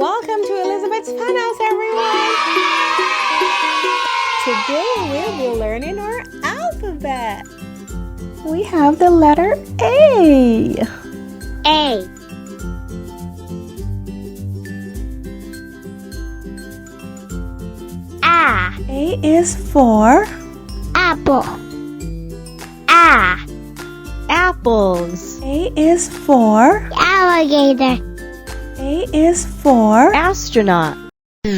Welcome to Elizabeth's Funhouse, everyone! Today we'll be learning our alphabet. We have the letter A. A. A is for Apple. A. Apples. A is for Alligator. A is for Astronaut. We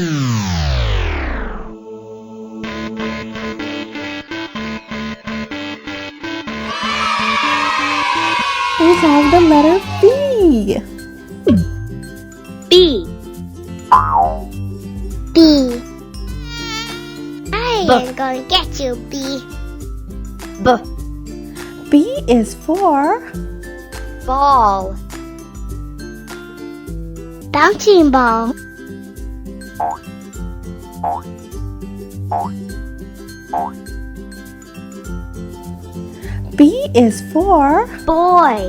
have the letter B. B. B. I am going to get you, B. B. B is for Ball. Bouncing ball. B is for Boy.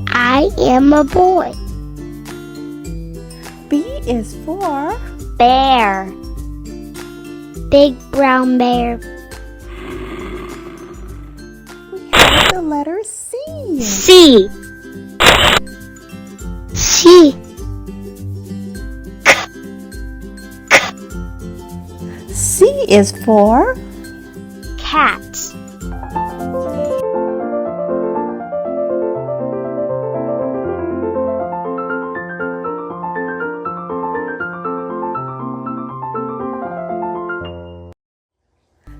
I am a boy. B is for Bear. Big brown bear. We have the letter C. C. C. C is for Cat.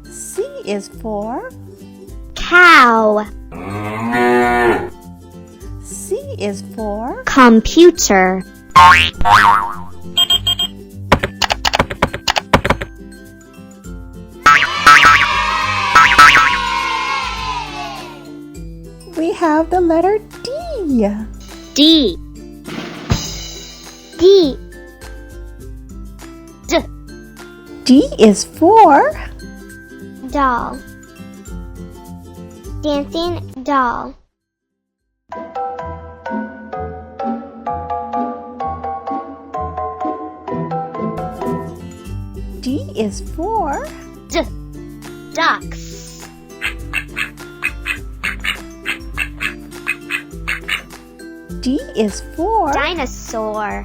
C is for Cow. C is for Computer. We have the letter D. D. D. D. D is for Doll. Dancing doll. D is for D. Ducks. D is for Dinosaur.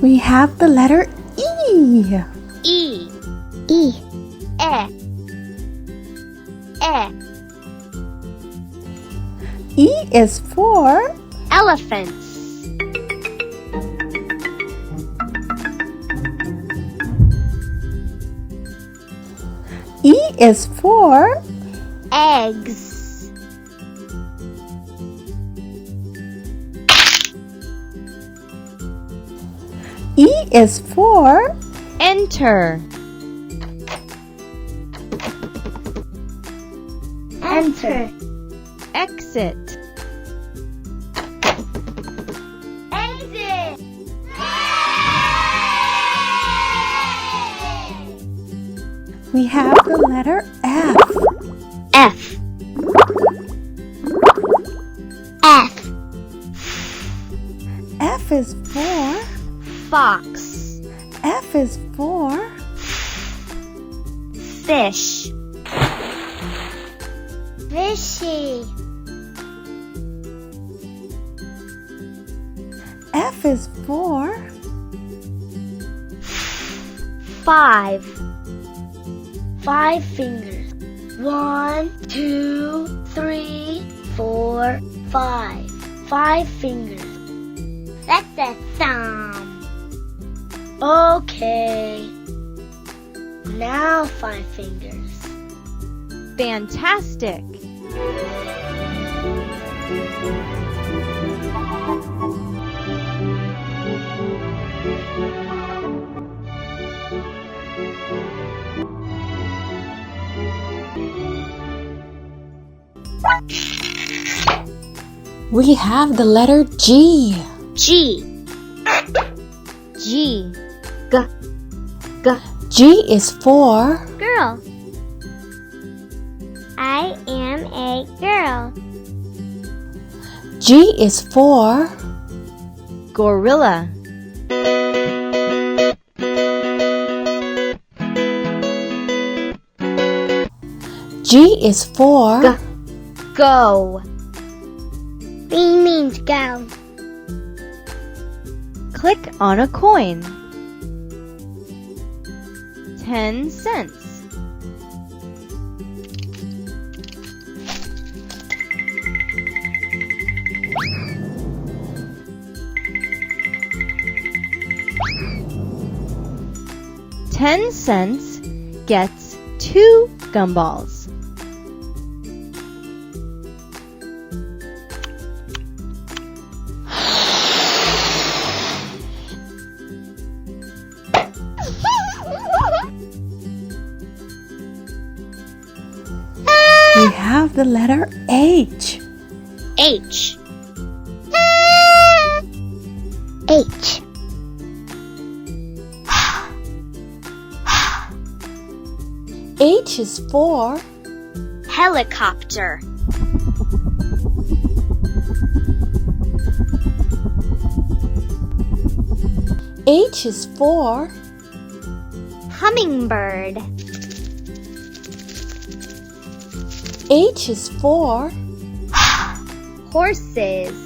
We have the letter E. E. E. E. E. E is for Elephants. E is for Eggs. E is for Enter. Enter. Exit. Exit. we have the letter F. F. F. F is for Fox. F is for Fish. Fishy. F is for 5. 5 fingers. 1, 2, 3, 4, 5. 5 fingers. That's a thumb. Okay. Now 5 fingers. Fantastic. We have the letter G. G. G. G is for Girl. I am a girl. G is for gorilla. G is for Go. B means go. Click on a coin. 10 cents. $10 gets 2 gumballs. We have the letter H. H. H. H is for Helicopter. H is for Hummingbird. H is for Horses.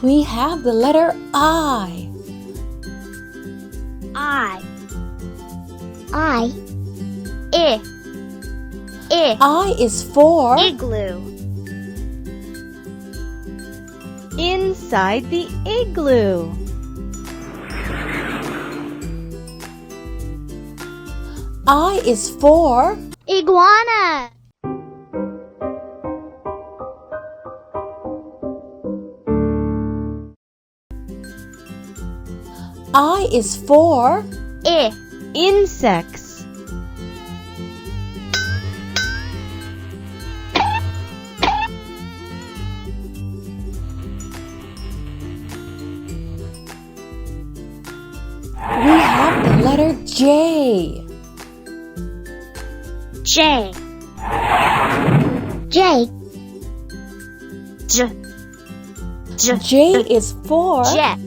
We have the letter I. I. I. I is for Igloo. Inside the igloo. I is for Iguana. I is for Insects. We have the letter J. J. J. J is for Jet.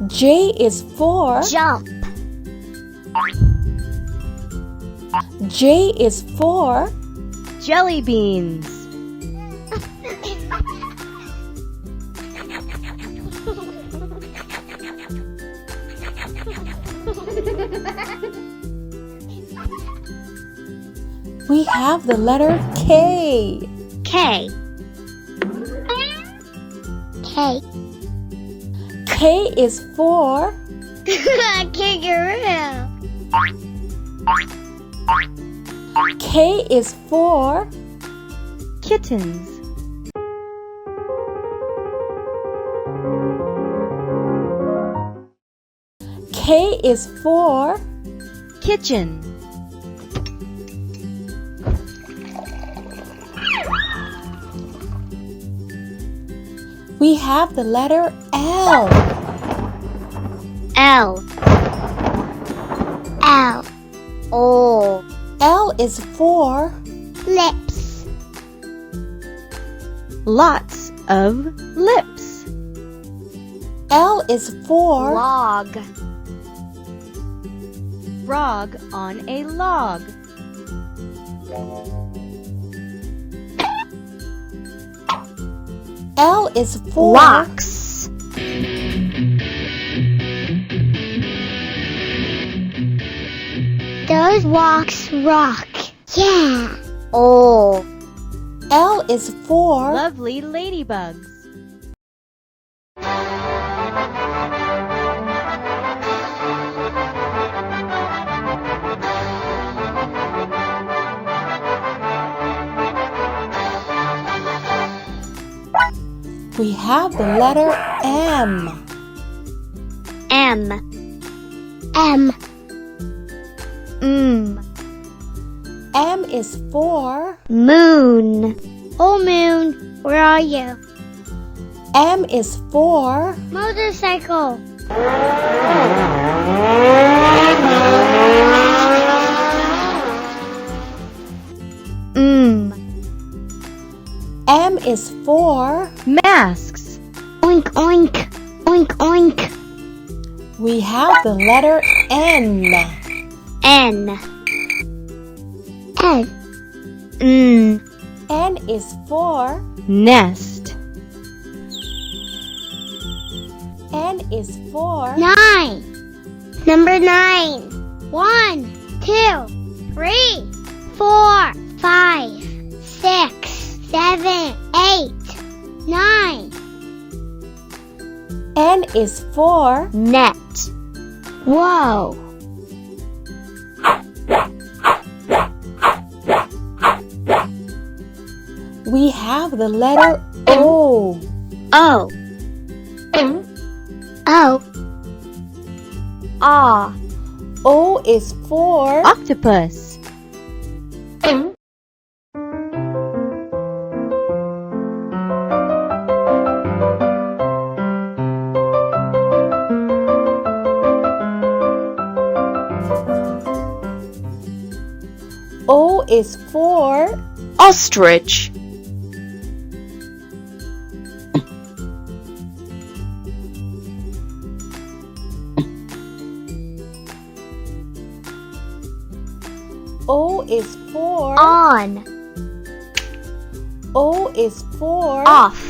J is for Jump. J is for Jelly beans. We have the letter K. K. K. K is for Kangaroo. K is for Kittens. K is for Kitchen. We have the letter L. L. L. O. L is for Lips. Lots of lips. L is for Log. Frog on a log. L is for Locks. Those walks rock. Yeah. O. L is for Lovely ladybugs. We have the letter M. M. M. M is for Moon. Oh, Moon, where are you? M is for Motorcycle. is for masks. Oink, oink, oink, oink. We have the letter N. N. N. N is for Nest. N is for 9. Number 9. 1, 2, 3, 4, 5, 6, 7, 8, 9. N is for Net. Whoa. We have the letter O. O. O. Ah. O is for Octopus. O is for Ostrich. O is for On. O is for Off.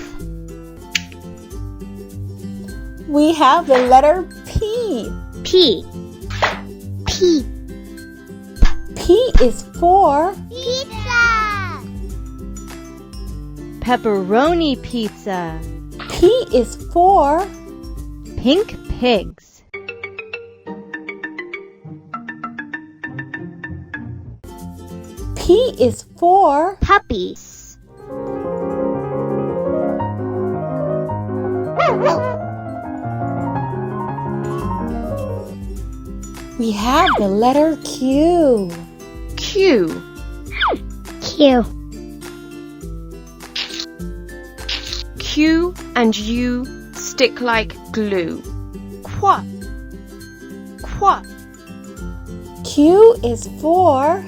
We have the letter P. P. P. P is for Pizza. Pepperoni pizza. P is for Pink pigs. P is for Puppies. We have the letter Q. Q. Q. Q and U stick like glue. Qua. Qua. Q is for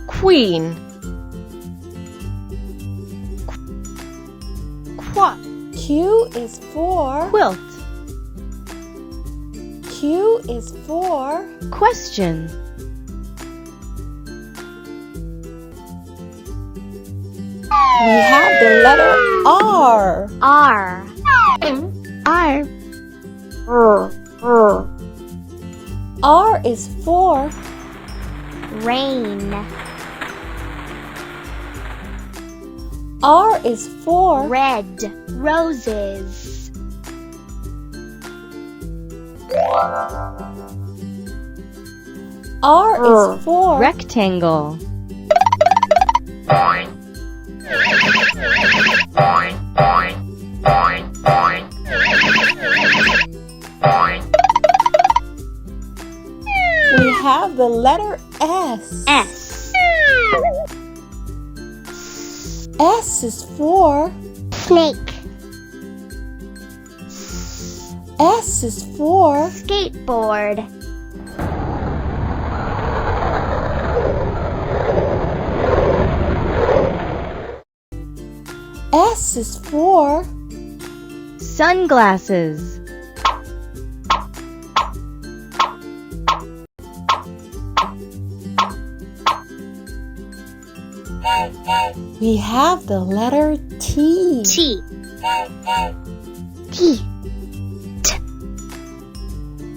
Queen. Qua. Q is for Quilt. Q is for Question. We have the letter R. R. R. R is for Rain. R is for Red. Roses. R is for Rectangle. We have the letter S. S. S is for Snake. S is for Skateboard. S is for Sunglasses. We have the letter T. T. T.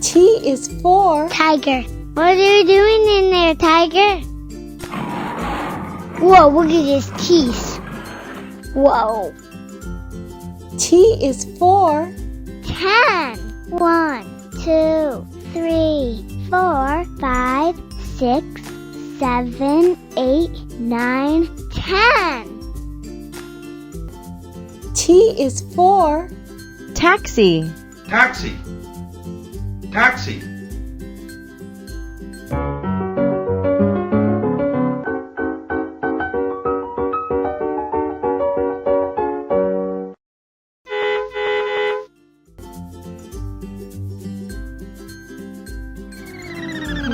T is for Tiger. What are you doing in there, Tiger? Whoa, look at his teeth. Whoa. T is for 10. 1, 2, 3, 4, 5, 6, 7, 8, 9, 10. T is for Taxi. Taxi. Taxi.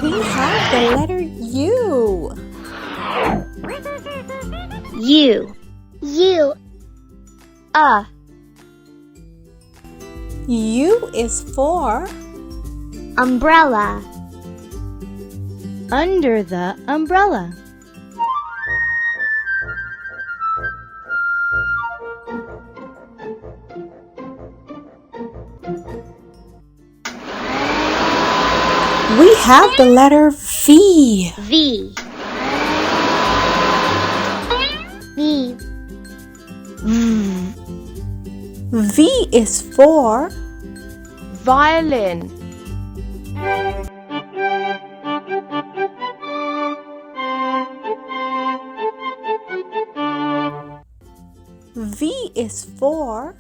We have the letter U. U. U. U. U is for Umbrella. Under the umbrella. We have the letter V. V. V. V is for Violin. V is for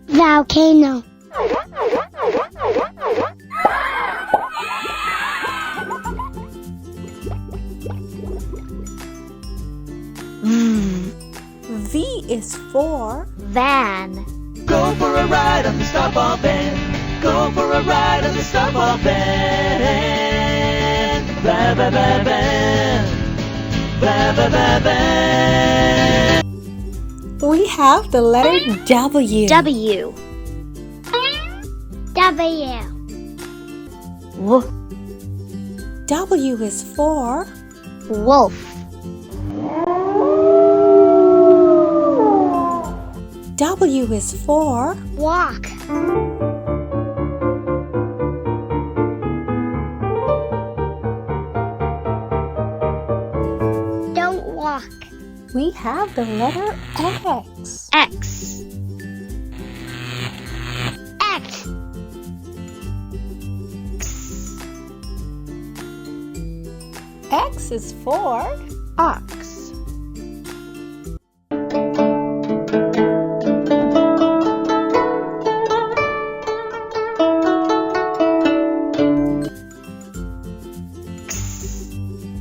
Volcano. V is for Van. Go for a ride on the Starfall van. Go for a ride on the Starfall van. Van, van, van, van. Van, van, van, van. We have the letter W. W. W. W is for Wolf. W is for Walk. Don't walk. We have the letter X. X. X. X is for Ox.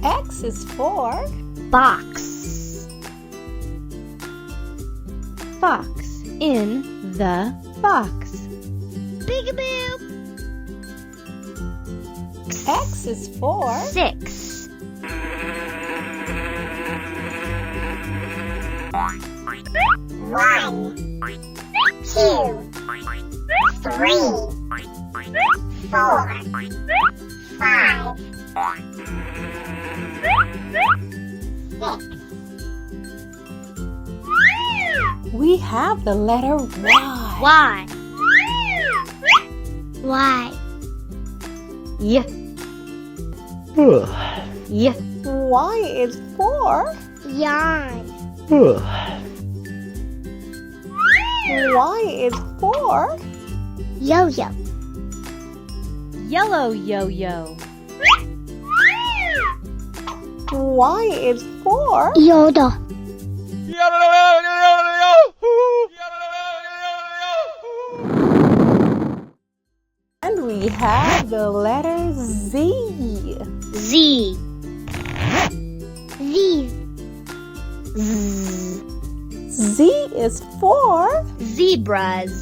X is for Box. Fox in the box. Peekaboo. X is for 6. One. Two. Three. 4. 5. 6. We have the letter Y. Y. Y. Y. Y. Y is for Yarn. Y is for Yo-yo. Yellow yo-yo. Y is for Yodel. and we have the letter Z. Z. Z. Z is for Zebras.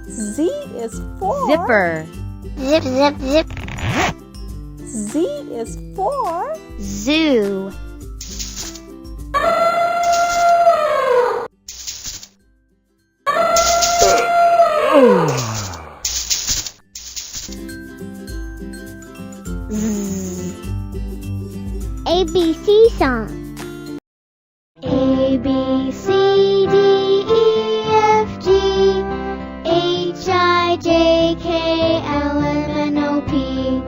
Z is for Zipper. Zip, zip, zip. Z is for Zoo. ABC song. A, B, C, D, E, F, G, H, I, J, K, L, M, N, O, P,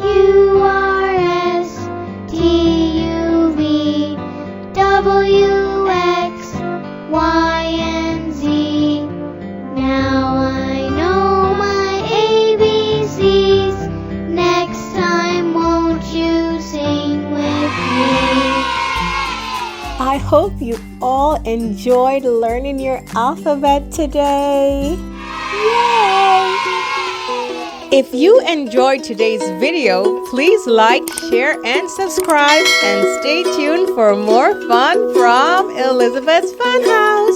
Q, R, S, T, U, V, W, X, Y, and Z. Now I know my ABCs. Next time, won't you sing with me? I hope you all enjoyed learning your alphabet today. Yay! If you enjoyed today's video, please like, share, and subscribe, and stay tuned for more fun from Elizabeth's Funhouse.